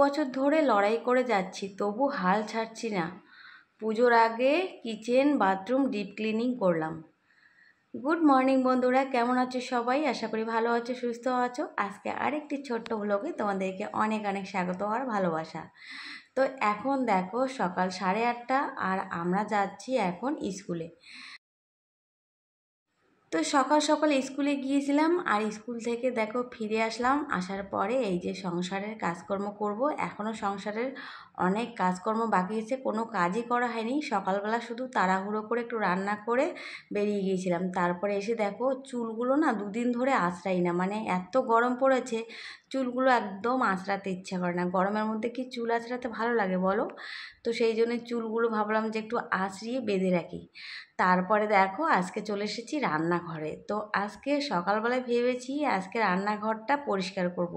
বছর ধরে লড়াই করে যাচ্ছি, তবু হাল ছাড়ছি না। পুজোর আগে কিচেন বাথরুম ডিপ ক্লিনিং করলাম। গুড মর্নিং বন্ধুরা, কেমন আছো সবাই? আশা করি ভালো আছো, সুস্থ আছো। আজকে আরেকটি ছোট্ট ব্লগে তোমাদেরকে অনেক অনেক স্বাগত আর ভালোবাসা। তো এখন দেখো সকাল 8:30 আর আমরা যাচ্ছি এখন স্কুলে। তো সকাল সকাল স্কুলে গিয়েছিলাম আর স্কুল থেকে দেখো ফিরে আসলাম। আসার পরে এই যে সংসারের কাজকর্ম করব। এখনও সংসারের অনেক কাজকর্ম বাকি আছে, কোনো কাজই করা হয়নি। সকালবেলা শুধু তাড়াহুড়ো করে একটু রান্না করে বেরিয়ে গিয়েছিলাম। তারপরে এসে দেখো চুলগুলো না দুদিন ধরে আঁচড়াই না, মানে এত গরম পড়েছে চুলগুলো একদম আঁচড়াতে ইচ্ছা করে না। গরমের মধ্যে কি চুল আঁচড়াতে ভালো লাগে বলো? তো সেই জন্য চুলগুলো ভাবলাম যে একটু আঁচড়িয়ে বেঁধে রাখি। তারপরে দেখো আজকে চলে এসেছি রান্নাঘরে। তো আজকে সকালবেলায় ভেবেছি আজকে রান্নাঘরটা পরিষ্কার করব।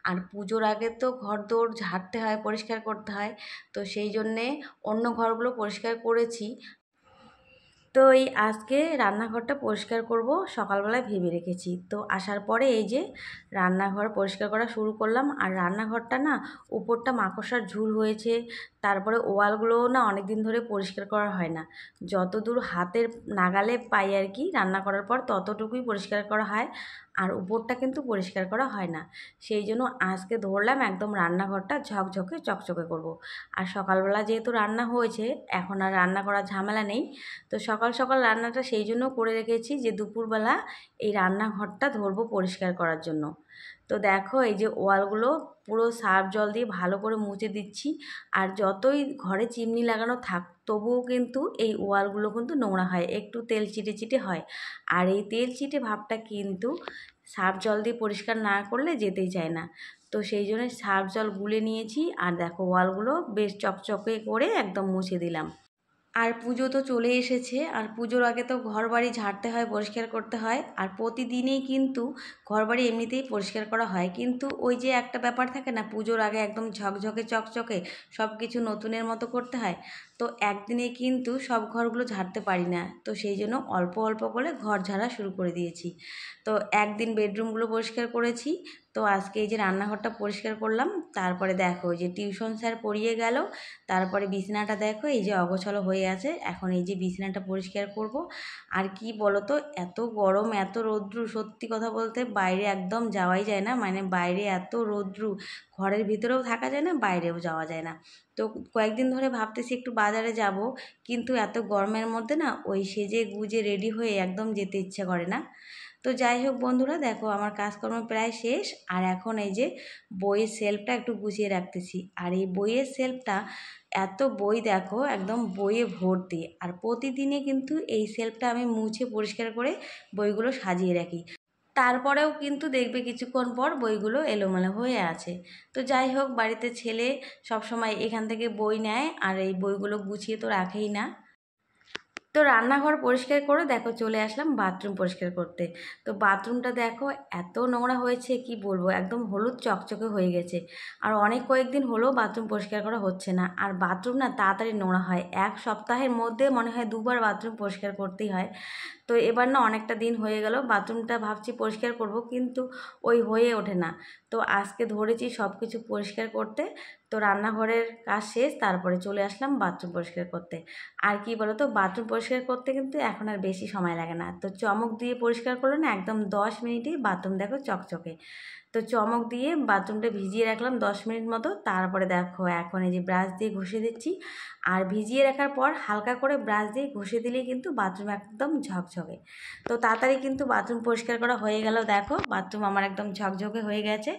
আর পুজোর আগে তো ঘর দৌড় ঝাড়তে হয়, পরিষ্কার করতে হয়। তো সেই জন্যে অন্য ঘরগুলো পরিষ্কার করেছি। তো এই আজকে রান্নাঘরটা পরিষ্কার করব সকালবেলায় ভেবে রেখেছি। তো আসার পরে এই যে রান্নাঘর পরিষ্কার করা শুরু করলাম। আর রান্নাঘরটা না উপরটা মাকড়সার ঝুল হয়েছে। তারপরে ওয়ালগুলোও না অনেক দিন ধরে পরিষ্কার করা হয় না। যতদূর হাতের নাগালে পাই আর কি, রান্না করার পর ততটুকুই পরিষ্কার করা হয়, আর উপরটা কিন্তু পরিষ্কার করা হয় না। সেই জন্য আজকে ধরলাম একদম রান্নাঘরটা ঝকঝকে চকচকে করব। আর সকালবেলা যেহেতু রান্না হয়েছে, এখন আর রান্না করার ঝামেলা নেই। তো সকাল সকাল রান্নাটা সেই জন্য করে রেখেছি যে দুপুরবেলা এই রান্নাঘরটা ধরবো পরিষ্কার করার জন্য। তো দেখো এই যে ওয়ালগুলো পুরো সার্ফ জল দিয়ে ভালো করে মুছে দিচ্ছি। আর যতই ঘরে চিমনি লাগানো থাক তবুও কিন্তু এই ওয়ালগুলো কিন্তু নোংরা হয়, একটু তেল চিটে চিটে হয়। আর এই তেল চিটে ভাবটা কিন্তু সার্ফ জল দিয়ে পরিষ্কার না করলে যেতেই চায় না। তো সেই জন্য সার্ফ জল গুলে নিয়েছি আর দেখো ওয়ালগুলো বেশ চকচকে করে একদম মুছে দিলাম। আর পুজো তো চলে এসেছে, আর পুজোর আগে তো ঘর বাড়ি ঝাড়তে হয়, পরিষ্কার করতে হয়। আর প্রতিদিনই কিন্তু ঘর বাড়ি এমনিতেই পরিষ্কার করা হয়, কিন্তু ওই যে একটা ব্যাপার থাকে না, পুজোর আগে একদম ঝকঝকে চকচকে সব কিছু নতুনের মতো করতে হয়। তো একদিনে কিন্তু সব ঘরগুলো ঝাড়তে পারি না, তো সেই জন্য অল্প অল্প করে ঘর ঝাড়া শুরু করে দিয়েছি। তো একদিন বেডরুমগুলো পরিষ্কার করেছি। তো আজকে এই যে রান্নাঘরটা পরিষ্কার করলাম। তারপরে দেখো এই যে টিউশন স্যার পড়িয়ে গেল। তারপরে বিছানাটা দেখো এই যে অগোছালো হয়ে আছে, এখন এই যে বিছানাটা পরিষ্কার করব। আর কি বলো তো, এত গরম এত রৌদ্রু, সত্যি কথা বলতে বাইরে একদম যাওয়াই যায় না, মানে বাইরে এত রৌদ্রু, ঘরের ভিতরেও থাকা যায় না, বাইরেও যাওয়া যায় না। তো কয়েকদিন ধরে ভাবতেছি একটু বাজারে যাব, কিন্তু এত গরমের মধ্যে না ওই সেজে গুজে রেডি হয়ে একদম যেতে ইচ্ছে করে না। তো যাই হোক বন্ধুরা, দেখো আমার কাজকর্ম প্রায় শেষ। আর এখন এই যে বইয়ের সেলফটা একটু গুছিয়ে রাখতেছি। আর এই বইয়ের সেলফটা এত বই দেখো একদম বইয়ে ভর্তি। আর প্রতিদিনে কিন্তু এই সেলফটা আমি মুছে পরিষ্কার করে বইগুলো সাজিয়ে রাখি। তারপরেও কিন্তু দেখবে কিছুক্ষণ পর বইগুলো এলোমেলো হয়ে আছে। তো যাই হোক, বাড়িতে ছেলে সবসময় এখান থেকে বই নেয় আর এই বইগুলো গুছিয়ে তো রাখেই না। তো রান্নাঘর পরিষ্কার করে দেখো চলে আসলাম বাথরুম পরিষ্কার করতে। তো বাথরুমটা দেখো এত নোংরা হয়েছে কি বলবো, একদম হলুদ চকচকে হয়ে গেছে। আর অনেক কয়েকদিন হলেও বাথরুম পরিষ্কার করা হচ্ছে না। আর বাথরুম না তাড়াতাড়ি নোংরা হয়, এক সপ্তাহের মধ্যে মনে হয় 2বার বাথরুম পরিষ্কার করতেই হয়। তো এবার না অনেকটা দিন হয়ে গেল বাথরুমটা ভাবছি পরিষ্কার করব, কিন্তু ওই হয়ে ওঠে না। তো আজকে ধরেছি সব কিছু পরিষ্কার করতে। তো রান্নাঘরের কাজ শেষ, তারপরে চলে আসলাম বাথরুম পরিষ্কার করতে। আর কি বলো তো, বাথরুম পরিষ্কার করতে কিন্তু এখন আর বেশি সময় লাগে না। তো চমক দিয়ে পরিষ্কার করলে না একদম 10 মিনিটেই বাথরুম দেখো চকচকে। তো চমক দিয়ে বাথরুমটা ভিজিয়ে রাখলাম 10 মিনিট মতো। তারপরে দেখো এখন এই যে ব্রাশ দিয়ে ঘষে দিচ্ছি। আর ভিজিয়ে রাখার পর হালকা করে ব্রাশ দিয়ে ঘষে দিলেই কিন্তু বাথরুম একদম ঝকঝকে। তো তাড়াতাড়ি কিন্তু বাথরুম পরিষ্কার করা হয়ে গেল। দেখো বাথরুম আমার একদম ঝকঝকে হয়ে গেছে।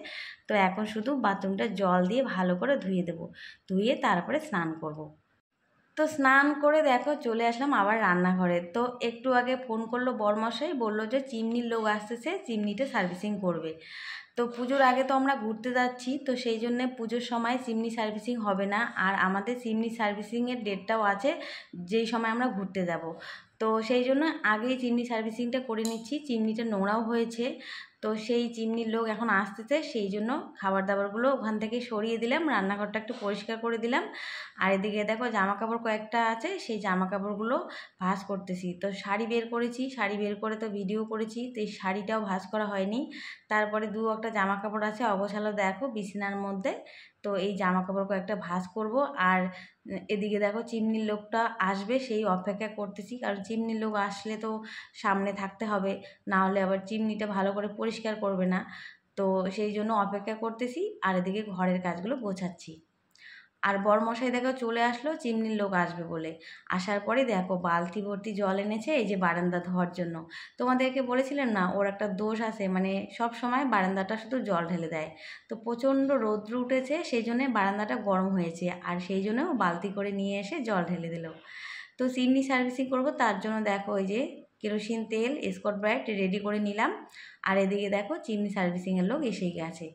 তো এখন শুধু বাথরুমটা জল দিয়ে ভালো করে ধুয়ে দেবো, ধুয়ে তারপরে স্নান করব। তো স্নান করে দেখো চলে আসলাম আবার রান্নাঘরে। তো একটু আগে ফোন করলো বরমশাই, বললো যে চিমনির লোক আসতেছে, চিমনিটা সার্ভিসিং করবে। তো পুজোর আগে তো আমরা ঘুরতে যাচ্ছি, তো সেই জন্যে পুজোর সময় চিমনি সার্ভিসিং হবে না। আর আমাদের চিমনি সার্ভিসিংয়ের ডেটটাও আছে, যেই সময় আমরা ঘুরতে যাব। তো সেই জন্য আগেই চিমনি সার্ভিসিংটা করে নিচ্ছি। চিমনিটা নোংরাও হয়েছে, তো সেই চিমনির লোক এখন আসতেছে, সেই জন্য খাবার দাবারগুলো ওখান থেকে সরিয়ে দিলাম, রান্নাঘরটা একটু পরিষ্কার করে দিলাম। আর এদিকে দেখো জামা কাপড় কয়েকটা আছে, সেই জামা কাপড়গুলো ভাঁজ করতেছি। তো শাড়ি বের করেছি, শাড়ি বের করে তো ভিডিও করেছি, তো এই শাড়িটাও ভাঁজ করা হয়নি। তারপরে একটা জামা কাপড় আছে অগোছালো দেখো বিছানার মধ্যে। তো এই জামা কাপড় কয়েকটা ভাঁজ করব। আর এদিকে দেখো চিমনির লোকটা আসবে, সেই অপেক্ষা করতেছি, কারণ চিমনির লোক আসলে তো সামনে থাকতে হবে, না হলে আবার চিমনিটা ভালো করে পরিষ্কার করবে না। তো সেই জন্য অপেক্ষা করতেছি, আর এদিকে ঘরের কাজগুলো গোছাচ্ছি। আর বরমশাই দেখো চলে আসলো চিমনির লোক আসবে বলে। আসার পরে দেখো বালতি ভর্তি জল এনেছে এই যে বারান্দা ধোয়ার জন্য। তোমাদেরকে বলেছিলেন না ওর একটা দোষ আছে, মানে সব সময় বারান্দাটা শুধু জল ঢেলে দেয়। তো প্রচণ্ড রৌদ্র উঠেছে, সেই জন্য বারান্দাটা গরম হয়েছে, আর সেই জন্য বালতি করে নিয়ে এসে জল ঢেলে দিল। তো চিমনি সার্ভিসিং করব, তার জন্য দেখো ওই যে কেরোসিন তেল, স্কট ব্রাইট রেডি করে নিলাম। আর এদিকে দেখো চিমনি সার্ভিসিংয়ের লোক এসেই গেছে।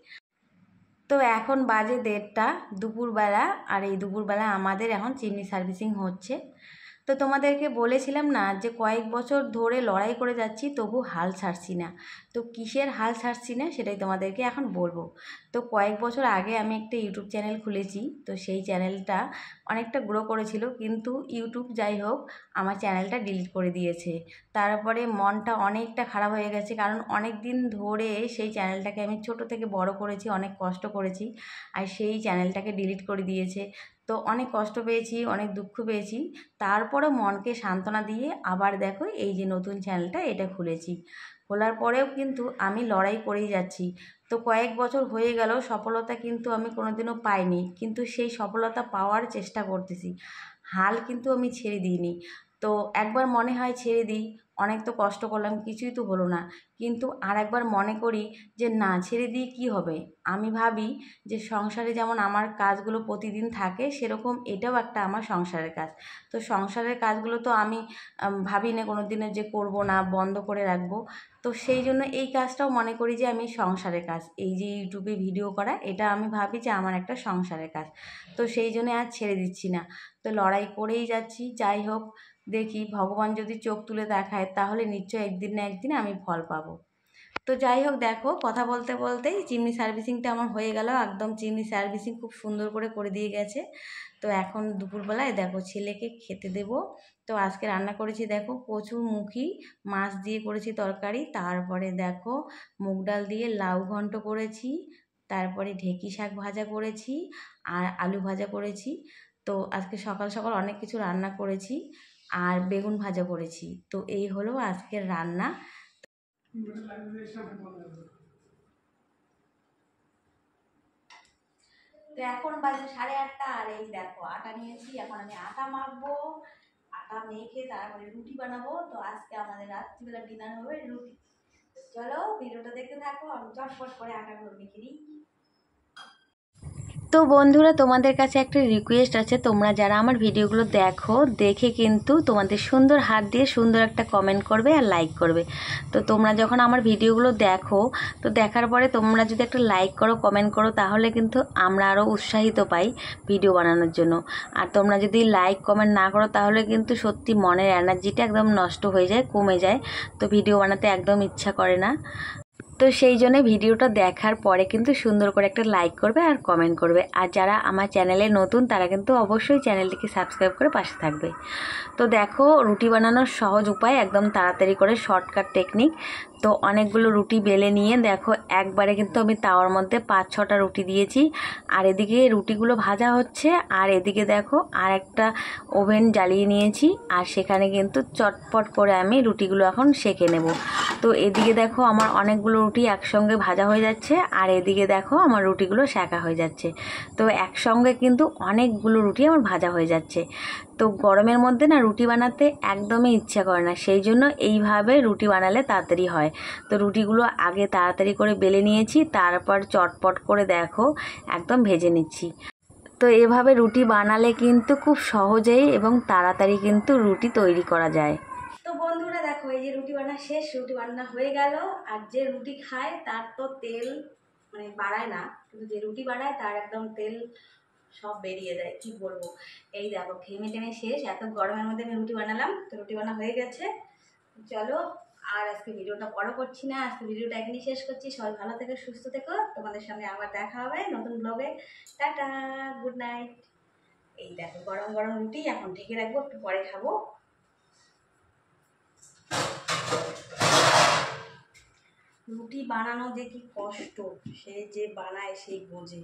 তো এখন বাজে 1:30 দুপুরবেলা, আর এই দুপুরবেলা আমাদের এখন চিমনি সার্ভিসিং হচ্ছে। তো তোমাদেরকে বলেছিলাম না যে কয়েক বছর ধরে লড়াই করে যাচ্ছি, তবু হাল ছাড়ছি না। তো কিসের হাল ছাড়ছি না সেটাই তোমাদেরকে এখন বলবো। তো কয়েক বছর আগে আমি একটা ইউটিউব চ্যানেল খুলেছি, তো সেই চ্যানেলটা অনেকটা গ্রো করেছিল, কিন্তু ইউটিউব যাই হোক আমার চ্যানেলটা ডিলিট করে দিয়েছে। তারপরে মনটা অনেকটা খারাপ হয়ে গেছে, কারণ অনেক দিন ধরে সেই চ্যানেলটাকে আমি ছোট থেকে বড় করেছি, অনেক কষ্ট করেছি, আর সেই চ্যানেলটাকে ডিলিট করে দিয়েছে। তো অনেক কষ্ট পেয়েছি, অনেক দুঃখ পেয়েছি। তারপরেও মনকে সান্ত্বনা দিয়ে আবার দেখো এই যে নতুন চ্যানেলটা এটা খুলেছি। খোলার পরেও কিন্তু আমি লড়াই করেই যাচ্ছি। তো কয়েক বছর হয়ে গেল, সফলতা কিন্তু আমি কোনোদিনও পাইনি, কিন্তু সেই সফলতা পাওয়ার চেষ্টা করতেছি। হাল কিন্তু আমি ছেড়ে দিইনি। তো একবার মনে হয় ছেড়ে দিই, অনেক তো কষ্ট করলাম, কিছুই তো হলো না। কিন্তু আর একবার মনে করি যে না, ছেড়ে দিয়ে কী হবে। আমি ভাবি যে সংসারে যেমন আমার কাজগুলো প্রতিদিন থাকে, সেরকম এটাও একটা আমার সংসারের কাজ। তো সংসারের কাজগুলো তো আমি ভাবি না কোনো দিনও যে করব না, বন্ধ করে রাখবো। তো সেই জন্য এই কাজটাও মনে করি যে আমি সংসারের কাজ, এই যে ইউটিউবে ভিডিও করা, এটা আমি ভাবি যে আমার একটা সংসারের কাজ। তো সেই জন্য আর ছেড়ে দিচ্ছি না, তো লড়াই করেই যাচ্ছি। যাই হোক, দেখি ভগবান যদি চোখ তুলে দেখায়, তাহলে নিশ্চয়ই একদিন না একদিন আমি ফল পাবো। তো যাই হোক, দেখো কথা বলতে বলতেই চিমনি সার্ভিসিংটা আমার হয়ে গেল, একদম চিমনি সার্ভিসিং খুব সুন্দর করে দিয়ে গেছে। তো এখন দুপুরবেলায় দেখো ছেলেকে খেতে দেব। তো আজকে রান্না করেছি দেখো কচুরমুখী মাছ দিয়ে করেছি তরকারি, তারপরে দেখো মুগ ডাল দিয়ে লাউ ঘন্ট করেছি, তারপরে ঢেঁকি শাক ভাজা করেছি, আর আলু ভাজা করেছি। তো আজকে সকাল সকাল অনেক কিছু রান্না করেছি, আর বেগুন ভাজা করেছি। তো এই হলো আজকের রান্না। তো এখন বাজে 8:30, আর এই দেখো আটা নিয়েছি, এখন আমি আটা মাখবো। আটা মেখে তারপরে রুটি বানাবো। তো আজকে আমাদের রাত্রিবেলা ডিনার হবে রুটি। চলো ভিডিওটা দেখতে থাকো, আমি চটপট করে আটাগুলো মেখে নিই। তো বন্ধুরা, তোমাদের কাছে একটা রিকোয়েস্ট আছে, তোমরা যারা আমার ভিডিওগুলো দেখো, দেখে কিন্তু তোমাদের সুন্দর হাত দিয়ে সুন্দর একটা কমেন্ট করবে আর লাইক করবে। তো তোমরা যখন আমার ভিডিওগুলো দেখো, তো দেখার পরে তোমরা যদি একটা লাইক করো, কমেন্ট করো, তাহলে কিন্তু আমরা আরও উৎসাহিত পাই ভিডিও বানানোর জন্য। আর তোমরা যদি লাইক কমেন্ট না করো, তাহলে কিন্তু সত্যি মনের এনার্জিটা একদম নষ্ট হয়ে যায়, কমে যায়। তো ভিডিও বানাতে একদম ইচ্ছা করে না। তো সেই জন্য ভিডিওটা দেখার পরে কিন্তু সুন্দর করে একটা লাইক করবে আর কমেন্ট করবে। আর যারা আমার চ্যানেলে নতুন, তারা কিন্তু অবশ্যই চ্যানেলটিকে সাবস্ক্রাইব করে পাশে থাকবে। তো দেখো রুটি বানানোর সহজ উপায়, একদম তাড়াতাড়ি করে শর্টকাট টেকনিক। তো অনেকগুলো রুটি বেলে নিয়ে দেখো একবারে কিন্তু আমি তাওয়ার মধ্যে 5-6টা রুটি দিয়েছি। আর এদিকে রুটিগুলো ভাজা হচ্ছে, আর এদিকে দেখো আর একটা ওভেন জ্বালিয়ে নিয়েছি, আর সেখানে কিন্তু চটপট করে আমি রুটিগুলো এখন সেঁকে নেব। তো এদিকে দেখো আমার অনেকগুলো রুটি একসঙ্গে ভাজা হয়ে যাচ্ছে, আর এদিকে দেখো আমার রুটিগুলো সেঁকা হয়ে যাচ্ছে। তো একসঙ্গে কিন্তু অনেকগুলো রুটি আমার ভাজা হয়ে যাচ্ছে। তো গরমের মধ্যে না রুটি বানাতে একদমই ইচ্ছা করে না, সেই জন্য এইভাবে রুটি বানালে তাড়াতাড়ি হয়। তো রুটিগুলো আগে তাড়াতাড়ি করে বেলে নিয়েছি, তারপর চটপট করে দেখো একদম ভেজে নিচ্ছি। তো এভাবে রুটি বানালে কিন্তু খুব সহজেই এবং তাড়াতাড়ি কিন্তু রুটি তৈরি করা যায়। তো বন্ধুরা দেখো এই যে রুটি বানা শেষ, রুটি বান্না হয়ে গেল। আর যে রুটি খায় তার তো তেল মানে বাড়ায় না, কিন্তু যে রুটি বানায় তার একদম তেল সব বেরিয়ে যায়, কি বলবো। এই দেখো ঘেমে টেমে শেষ, এত গরমের মধ্যে আমি রুটি বানালাম। তো রুটি বানা হয়ে গেছে। চলো আর আজকে ভিডিওটা বড় করছি না, আজকে ভিডিওটা এখানেই শেষ করছি। সবাই ভালো থেকো, সুস্থ থেকো, তোমাদের সামনে আবার দেখা হবে নতুন ব্লগে। Tata, good night. এই দেখো গরম গরম রুটি, এখন ঢেকে রাখবো, একটু পরে খাবো। রুটি বানানো যে কি কষ্ট, সে যে বানায় সেই বোঝে।